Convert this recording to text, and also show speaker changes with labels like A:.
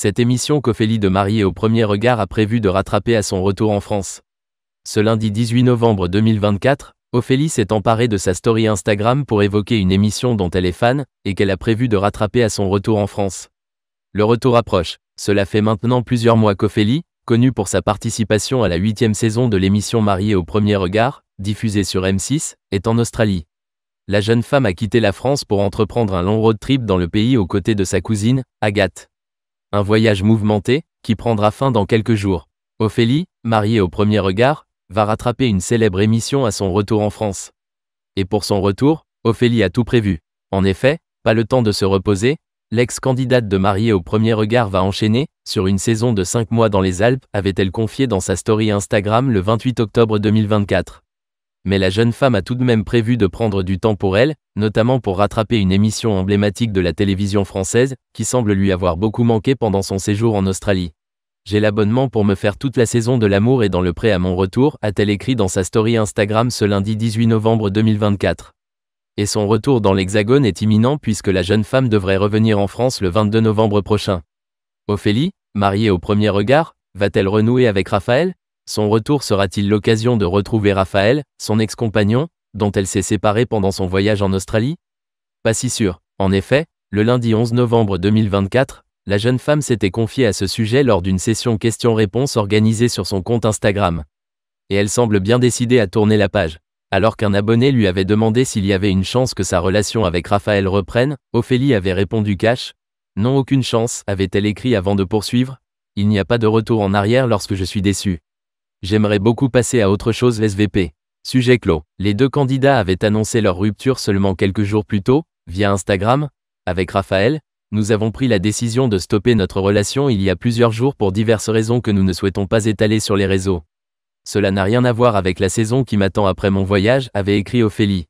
A: Cette émission qu'Ophélie de Mariée au premier regard a prévu de rattraper à son retour en France. Ce lundi 18 novembre 2024, Ophélie s'est emparée de sa story Instagram pour évoquer une émission dont elle est fan, et qu'elle a prévu de rattraper à son retour en France. Le retour approche. Cela fait maintenant plusieurs mois qu'Ophélie, connue pour sa participation à la 8e saison de l'émission Mariée au premier regard, diffusée sur M6, est en Australie. La jeune femme a quitté la France pour entreprendre un long road trip dans le pays aux côtés de sa cousine, Agathe. Un voyage mouvementé, qui prendra fin dans quelques jours. Ophélie, mariée au premier regard, va rattraper une célèbre émission à son retour en France. Et pour son retour, Ophélie a tout prévu. En effet, pas le temps de se reposer, l'ex-candidate de Mariée au premier regard va enchaîner, sur une saison de 5 mois dans les Alpes, avait-elle confié dans sa story Instagram le 28 octobre 2024. Mais la jeune femme a tout de même prévu de prendre du temps pour elle, notamment pour rattraper une émission emblématique de la télévision française, qui semble lui avoir beaucoup manqué pendant son séjour en Australie. J'ai l'abonnement pour me faire toute la saison de l'amour et dans le pré à mon retour, a-t-elle écrit dans sa story Instagram ce lundi 18 novembre 2024. Et son retour dans l'Hexagone est imminent puisque la jeune femme devrait revenir en France le 22 novembre prochain. Ophélie, mariée au premier regard, va-t-elle renouer avec Raphaël ? Son retour sera-t-il l'occasion de retrouver Raphaël, son ex-compagnon, dont elle s'est séparée pendant son voyage en Australie ? Pas si sûr. En effet, le lundi 11 novembre 2024, la jeune femme s'était confiée à ce sujet lors d'une session questions-réponses organisée sur son compte Instagram. Et elle semble bien décidée à tourner la page. Alors qu'un abonné lui avait demandé s'il y avait une chance que sa relation avec Raphaël reprenne, Ophélie avait répondu cash. Non, aucune chance, avait-elle écrit avant de poursuivre. Il n'y a pas de retour en arrière lorsque je suis déçue. J'aimerais beaucoup passer à autre chose SVP. Sujet clos. Les deux candidats avaient annoncé leur rupture seulement quelques jours plus tôt, via Instagram. Avec Raphaël, nous avons pris la décision de stopper notre relation il y a plusieurs jours pour diverses raisons que nous ne souhaitons pas étaler sur les réseaux. Cela n'a rien à voir avec la saison qui m'attend après mon voyage, avait écrit Ophélie.